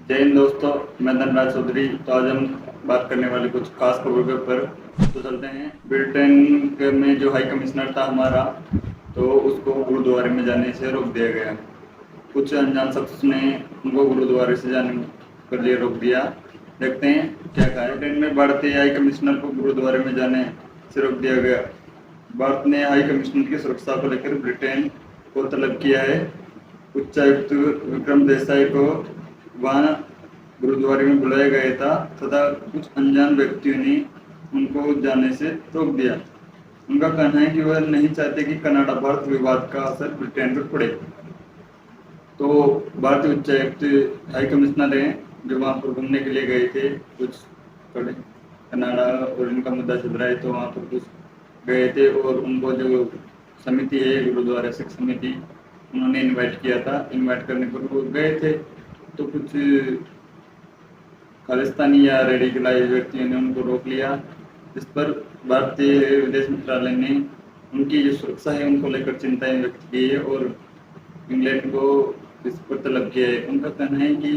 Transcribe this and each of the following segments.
जय हिंद दोस्तों, मैं धनराज चौधरी। तो आज हम बात करने वाले कुछ खास खबरों के ऊपर। तो चलते हैं। ब्रिटेन में जो हाई कमिश्नर था हमारा, तो उसको गुरुद्वारे में जाने से रोक दिया गया। कुछ अनजान शख्स ने उनको गुरुद्वारे से जाने के लिए रोक दिया। देखते हैं क्या कहा है। ब्रिटेन में भारतीय हाई कमिश्नर को गुरुद्वारे में जाने से रोक दिया गया। भारत ने हाई कमिश्नर की सुरक्षा को लेकर ब्रिटेन को तलब किया है। उच्चायुक्त विक्रम देसाई को वहां गुरुद्वारे में बुलाया गया था तथा कुछ अनजान व्यक्तियों ने उनको जाने से रोक दिया। उनका कहना है कि वह नहीं चाहते कि कनाडा भारत विवाद का असर ब्रिटेन पर पड़े। तो भारतीय उच्चायुक्त हाई कमिश्नर हैं जो वहाँ पर घूमने के लिए गए थे। कुछ कनाडा और इनका मुद्दा चल रहा है, तो वहाँ पर कुछ गए थे और उनको जो समिति है गुरुद्वारा सिख समिति, उन्होंने इनवाइट किया था। इनवाइट करने पर वो गए थे, तो कुछ खालिस्तानी या रेडिकलाइज व्यक्तियों ने उनको रोक लिया। इस पर भारतीय विदेश मंत्रालय ने उनकी जो सुरक्षा है उनको लेकर चिंताएं व्यक्त की है और इंग्लैंड को इस पर तलब किया है। उनका कहना है कि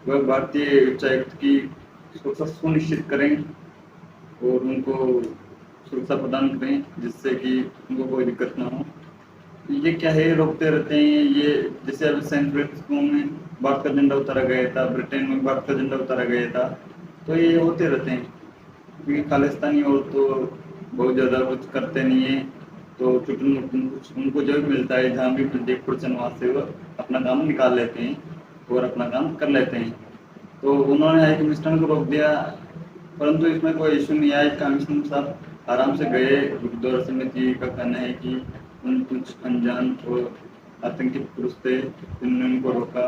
वह भारतीय उच्चायुक्त की सुरक्षा सुनिश्चित करें और उनको सुरक्षा प्रदान करें जिससे कि उनको कोई दिक्कत ना हो। ये क्या है, रोकते रहते हैं। ये जैसे अभी सैन फ्रांसिस्को में भारत का झंडा उतारा गया था, ब्रिटेन में भारत का झंडा उतारा गया था, तो ये होते रहते हैं क्योंकि खालिस्तानी और तो बहुत ज़्यादा कुछ करते नहीं है। तो चुटन कुछ उनको जो भी मिलता है, जहाँ भी देख पड़चन वहाँ से वो अपना काम निकाल लेते हैं और अपना काम कर लेते हैं। तो उन्होंने हाई कमिश्नर को रोक दिया, परंतु इसमें कोई इशू नहीं आया। कमिश्नर साहब आराम से गए। गुरुद्वारा समिति का कहना है कि उन कुछ अनजान और आतंकी पुरुष थे जिन्होंने उनको रोका।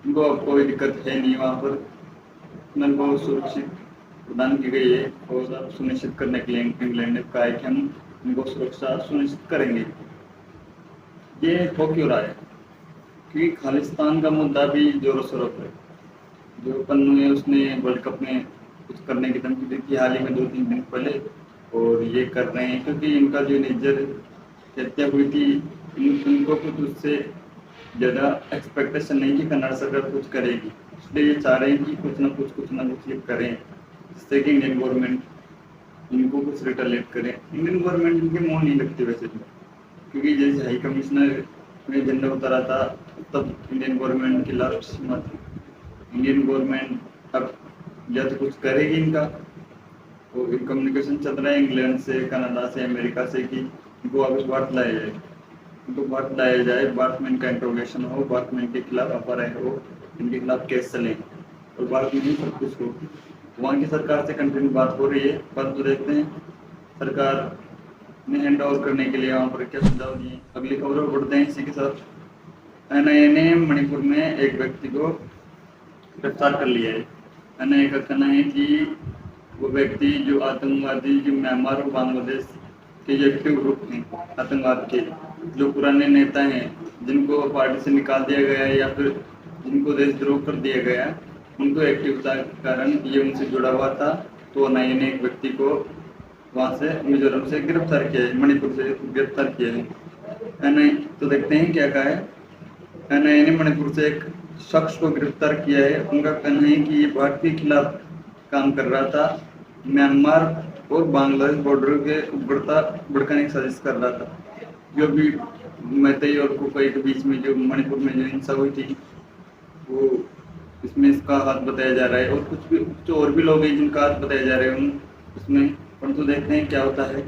उनको अब कोई दिक्कत है नहीं वहाँ पर। उनको सुरक्षित प्रदान की गई है और अब सुनिश्चित करने के लिए इंग्लैंड ने कहा है कि हम उनको सुरक्षा सुनिश्चित करेंगे। ये हो क्यों रहा है? क्योंकि खालिस्तान का मुद्दा भी जोरों शोरों पर। जो पन्नू है उसने वर्ल्ड कप में कुछ करने की धमकी दी थी हाल ही में 2-3 दिन पहले, और ये कर रहे हैं क्योंकि इनका जो निजर हत्या हुई थी, उनको कुछ उससे ज़्यादा एक्सपेक्टेशन नहीं कि कनाडा सरकार कुछ करेगी, इसलिए ये चाह रहे हैं कि कुछ ना कुछ ये करें जिससे कि इंडियन गवर्नमेंट इनको कुछ रिटेलिएट करे। इंडियन गवर्नमेंट इनके मुँह नहीं लगती वैसे भी, क्योंकि जैसे हाई कमिश्नर ने झंडा उतारा था तब इंडियन गवर्नमेंट की लास्ट सीमा थी। इंडियन गवर्नमेंट अब या तो कुछ करेगी इनका, और कम्युनिकेशन चल रहा है इंग्लैंड से, कनाडा से, अमेरिका से कि इनको वापस भारत लाया जाए, इनको भारत लाया जाए, भारत में इनका इंट्रोगेशन हो, भारत में इनके खिलाफ अफवाहें हो, इनके खिलाफ केस चले और भारत में भी सब कुछ हो। वहाँ की सरकार से कंटिन्यू बात हो रही है, परंतु देखते हैं सरकार ने हैंड ओवर करने के लिए वहाँ पर क्या सुझाव दिए। अगली खबरों को बढ़ते हैं इसी के साथ। एनआईए ने मणिपुर में एक व्यक्ति को गिरफ्तार कर लिया है। एनआईए का कहना है कि वो व्यक्ति जो आतंकवादी जो म्यांमार और बांग्लादेश के जो एक्टिव ग्रुप हैं आतंकवाद के, जो पुराने नेता हैं जिनको पार्टी से निकाल दिया गया है या फिर जिनको देशद्रोह कर दिया गया, उनको एक्टिवता के कारण ये उनसे जुड़ा हुआ था। तो एनआईए ने एक व्यक्ति को वहाँ से मिजोरम से गिरफ्तार किया है, मणिपुर से गिरफ्तार किया है एनआईए। तो देखते हैं क्या कहा है। एनआईए ने मणिपुर से एक शख्स को गिरफ्तार किया है। उनका कहना है कि ये भारत के खिलाफ काम कर रहा था, म्यांमार और बांग्लादेश बॉर्डर के भड़काने की साजिश कर रहा था। जो भी मैतेई और कुकी के बीच में जो मणिपुर में जो हिंसा हुई थी, वो इसमें इसका हाथ बताया जा रहा है, और कुछ और भी लोग हैं जिनका हाथ बताया जा रहा है इसमें। परंतु देखते हैं क्या होता है,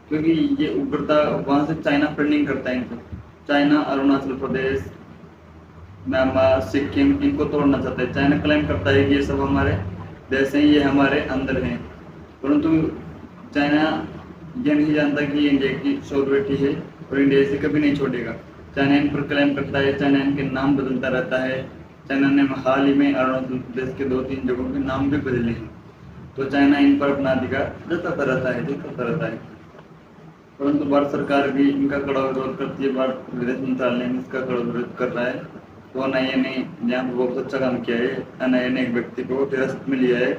क्योंकि ये उग्रता वहाँ से चाइना फंडिंग करता है इनको। चाइना अरुणाचल प्रदेश, म्यांमार, सिक्किम इनको तोड़ना चाहता है। चाइना क्लेम करता है कि ये सब हमारे देश हैं, ये हमारे अंदर हैं, परंतु चाइना ये नहीं जानता कि इंडिया की सॉवरेनिटी है और इंडिया इसे कभी नहीं छोड़ेगा। चाइना इन पर क्लेम करता है, चाइना इनके नाम बदलता रहता है। चाइना ने हाल ही में अरुणाचल प्रदेश के 2-3 जगहों के नाम भी बदले हैं। तो चाइना इन पर अपना अधिकार जताता रहता है, परंतु भारत सरकार भी इनका कड़ा विरोध करती है। भारत विदेश मंत्रालय में इसका कड़ा विरोध कर रहा है। तो एनआईए ने यहाँ पर बहुत अच्छा काम किया है। एनआईए ने एक व्यक्ति को हिरासत में लिया है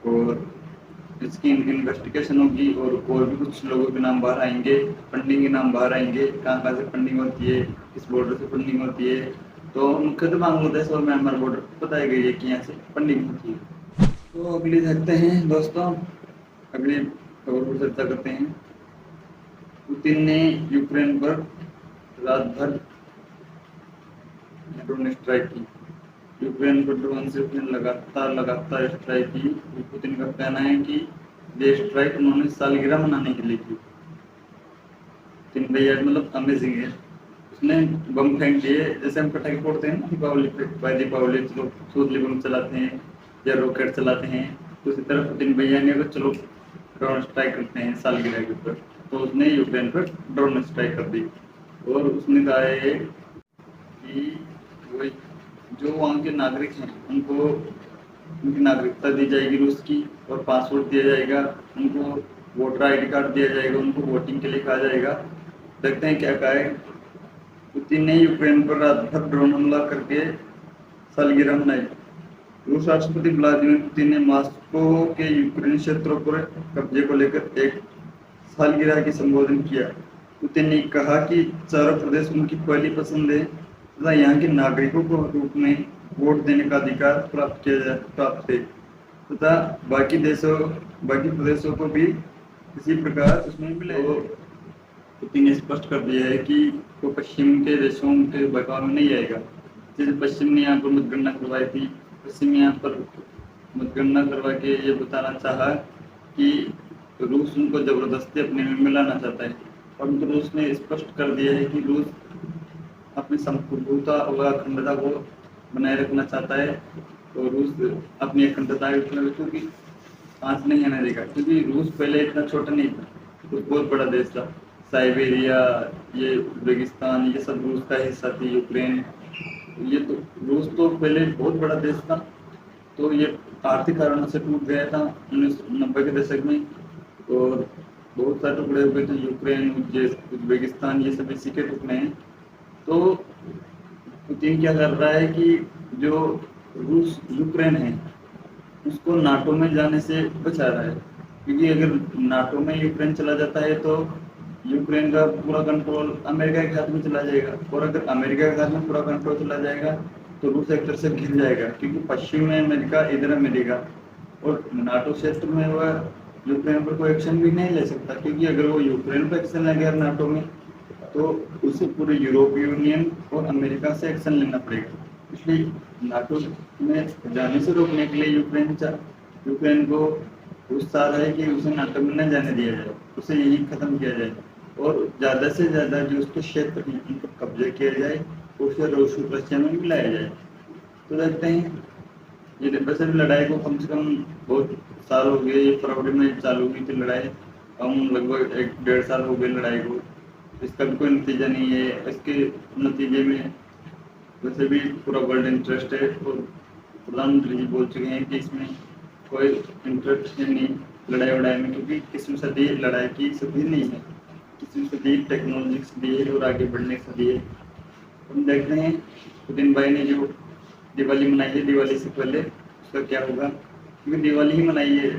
और इसकी इन्वेस्टिगेशन होगी और भी कुछ लोगों के नाम बाहर आएंगे, फंडिंग के नाम बाहर आएंगे, कहाँ से फंडिंग होती है, किस बॉर्डर से फंडिंग होती है, तो मुख्यतः बांग्लादेश और म्यांमार बॉर्डर को बताई गई है कि यहाँ से फंडिंग होती है। तो अगली देखते हैं दोस्तों, अगली खबर पर चर्चा करते हैं। पुतिन ने यूक्रेन पर रात भर ड्रोन स्ट्राइक की। यूक्रेन पर ड्रोन से उसने लगातार स्ट्राइक की। पुतिन का कहना है कि ये स्ट्राइक उन्होंने सालगिरह मनाने के लिए की। तीन भैया मतलब अमेजिंग है। उसने बम फेंक दिए, जैसे हम पटाखे फोड़ते हैं ना दीपावली पे, भाई दीपावली चलो सूतली बम चलाते हैं या रॉकेट चलाते हैं, तो उसी तरह पुतिन भैया ने अगर चलो ड्रोन स्ट्राइक करते हैं सालगिरह के ऊपर, तो उसने यूक्रेन पर ड्रोन स्ट्राइक कर दी। और उसने कहा है कि वो जो वहाँ के नागरिक हैं उनको उनकी नागरिकता दी जाएगी रूस की, और पासपोर्ट दिया जाएगा, उनको वोटर आईडी कार्ड दिया जाएगा, उनको वोटिंग के लिए कहा जाएगा। देखते हैं क्या कहा है। पुतिन ने यूक्रेन पर रात भर ड्रोन हमला करके सालगिरह मनाई। रूस राष्ट्रपति व्लादिमीर पुतिन ने मॉस्को के यूक्रेन क्षेत्रों पर कब्जे को लेकर एक सालगिरह की संबोधन किया। पुतिन ने कहा कि चारों प्रदेश उनकी पहली पसंद है तथा यहाँ के नागरिकों को रूप में वोट देने का अधिकार प्राप्त है तथा बाकी प्रदेशों को भी इसी प्रकार उसमें मिले। तो पुतिन ने स्पष्ट कर दिया है कि वो पश्चिम के देशों के बहकाव में नहीं आएगा। जैसे पश्चिम ने यहाँ पर मतगणना करवाई थी, पश्चिम यहाँ पर मतगणना करवा के ये बताना चाहा कि रूस उनको जबरदस्ती अपने में मिलाना चाहता है। परंतु रूस ने स्पष्ट कर दिया है कि रूस अपनी संप्रभुता और अखंडता को बनाए रखना चाहता है, और रूस अपनी अखंडता क्योंकि सांस नहीं आने देगा, क्योंकि रूस पहले इतना छोटा नहीं था, तो बहुत बड़ा देश था। साइबेरिया, ये उज़्बेकिस्तान, ये सब रूस का हिस्सा थी। यूक्रेन, ये तो रूस तो पहले बहुत बड़ा देश था, तो ये आर्थिक कारणों से टूट गया था 1990 के दशक में, और बहुत सारे टुकड़े हो गए थे। यूक्रेन, उज़्बेकिस्तान, ये सब इसी के टुकड़े हैं। तो पुतिन क्या कर रहा है कि जो रूस यूक्रेन है उसको नाटो में जाने से बचा रहा है, क्योंकि अगर नाटो में यूक्रेन चला जाता है तो यूक्रेन का पूरा कंट्रोल अमेरिका के हाथ में चला जाएगा, और अगर अमेरिका के हाथ में पूरा कंट्रोल चला जाएगा तो रूस एक तरह से घिर जाएगा, क्योंकि पश्चिम में अमेरिका, इधर अमेरिका, और नाटो क्षेत्र में वह यूक्रेन पर कोई एक्शन भी नहीं ले सकता, क्योंकि अगर वो यूक्रेन पर एक्शन ले गया नाटो में तो उसे पूरे यूरोपीय यूनियन और अमेरिका से एक्शन लेना पड़ेगा। इसलिए नाटो में जाने से रोकने के लिए यूक्रेन को उत्साह है कि उसे नाटो में न जाने दिया जाए, उसे यही खत्म किया जाए, और ज़्यादा से ज़्यादा जो उसके क्षेत्र हैं उन पर कब्जा किया जाए, उसे रूस रशिया में मिलाया जाए। तो देखते हैं, ये वैसे भी लड़ाई को कम से कम बहुत साल हो गए, ये फरवरी में चालू हुई थी लड़ाई, हम लगभग 1-1.5 साल हो गए लड़ाई को, इसका भी कोई नतीजा नहीं है। इसके नतीजे में वैसे भी पूरा वर्ल्ड इंटरेस्ट है, और प्रधानमंत्री जी बोल चुके हैं कि इसमें कोई इंटरेस्ट नहीं लड़ाई वड़ाई में, क्योंकि 21वीं सदी लड़ाई की सदी नहीं है, 21वीं सदी टेक्नोलॉजी की सदी है और आगे बढ़ने की सदी है। हम देखते हैं पुतिन भाई ने जो दिवाली मनाई है, दिवाली से पहले उसका क्या होगा, क्योंकि दिवाली ही मनाई है।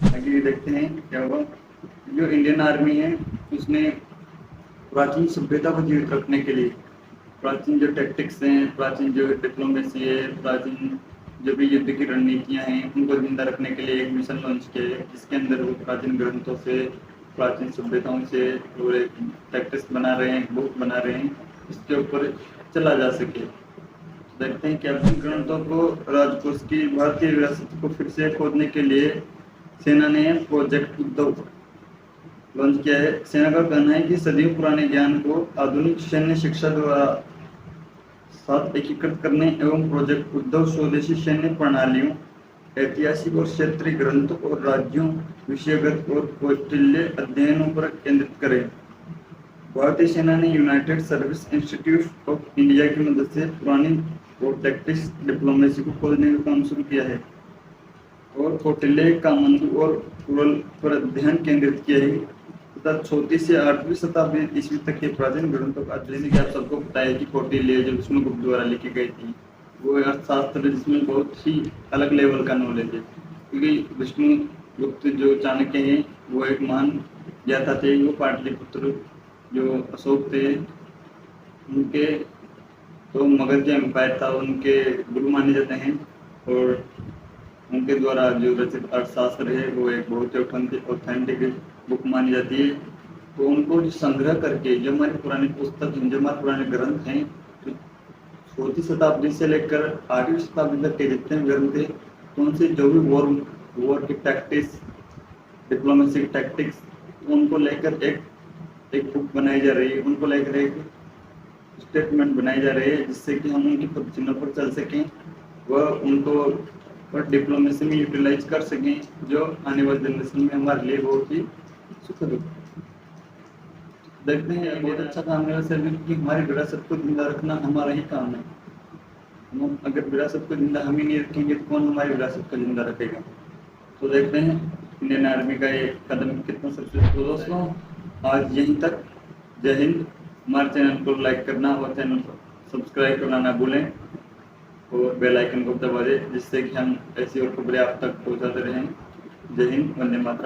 आगे देखते हैं क्या होगा। जो इंडियन आर्मी है उसने प्राचीन सभ्यता को जीवित रखने के लिए प्राचीन जो टैक्टिक्स हैं, प्राचीन जो डिप्लोमेसी है, प्राचीन जो भी युद्ध की रणनीतियां हैं, उनको जिंदा रखने के लिए एक मिशन लॉन्च किया है, जिसके अंदर वो प्राचीन ग्रंथों से, प्राचीन सभ्यताओं से और एक टैक्टिक्स बना रहे हैं, बुक बना रहे हैं, इसके ऊपर चला जा सके। देखते हैं कि अपने ग्रंथों को, राजकोष की भारतीय विरासत को फिर से खोदने के लिए सेना ने प्रोजेक्ट उद्धव लॉन्च किया है। सेना का कहना है कि सदियों पुराने ज्ञान को आधुनिक सैन्य शिक्षा द्वारा साथ एकीकृत करने एवं प्रोजेक्ट उद्धव स्वदेशी सैन्य प्रणालियों, ऐतिहासिक और क्षेत्रीय ग्रंथों और राज्यों, विषयगत और कौटिल्य अध्ययनों पर केंद्रित करे। भारतीय सेना ने United service institute of India की मदद से पुरानी और टैक्टिक्स डिप्लोमेसी को खोजने का काम शुरू किया है और कौटिल्य, कामंडू और कुरल पर अध्ययन केंद्रित किया है तथा 34 से 8वीं शताब्दी ईस्वी तक के प्राचीन ग्रंथों का, जैसे कि आप सबको पता है कि कौटिल्य जो विष्णुगुप्त द्वारा लिखी गई थी, वो अर्थशास्त्र जिसमें बहुत ही अलग लेवल का नॉलेज है, क्योंकि विष्णुगुप्त जो चाणक्य हैं वो एक महान ज्ञाता थे। वो पाटलिपुत्र जो अशोक थे उनके तो मगध जो एम्पायर था उनके गुरु माने जाते हैं और उनके द्वारा जो रचित अर्थशास्त्र है वो एक बहुत ही ऑथेंटिक बुक मानी जाती है। तो उनको जो संग्रह करके जो हमारे पुराने पुस्तक हैं, जो हमारे पुराने ग्रंथ हैं, तो 4वीं शताब्दी से लेकर 8वीं शताब्दी तक के जितने भी ग्रंथ थे, तो उनसे जो भी वॉर की टैक्टिक्स, डिप्लोमेसी की टैक्टिक्स, उनको लेकर एक बुक बनाई जा रही है, उनको लेकर एक स्टेटमेंट बनाई जा रही है, जिससे कि हम उनकी चिन्हों पर चल सकें, वह उनको और डिप्लोमेसी में यूटिलाइज कर सकें, जो आने वाले जनरेशन में हमारे लिए बहुत ही सुखद हो। देखते हैं बहुत अच्छा काम है वैसे, क्योंकि हमारी विरासत को जिंदा रखना हमारा ही काम है। हम अगर विरासत को जिंदा हम ही नहीं रखेंगे तो कौन हमारी विरासत को जिंदा रखेगा। तो देखते हैं इंडियन आर्मी का ये कदम कितना सक्सेसफुल। दोस्तों आज यहीं तक। जय हिंद। हमारे चैनल को लाइक करना और चैनल को सब्सक्राइब करना ना भूलें और बेल आइकन को दबा दें, जिससे कि हम ऐसी और खबरें आप तक पहुंचाते रहें। जय हिंद, वंदे मातरम।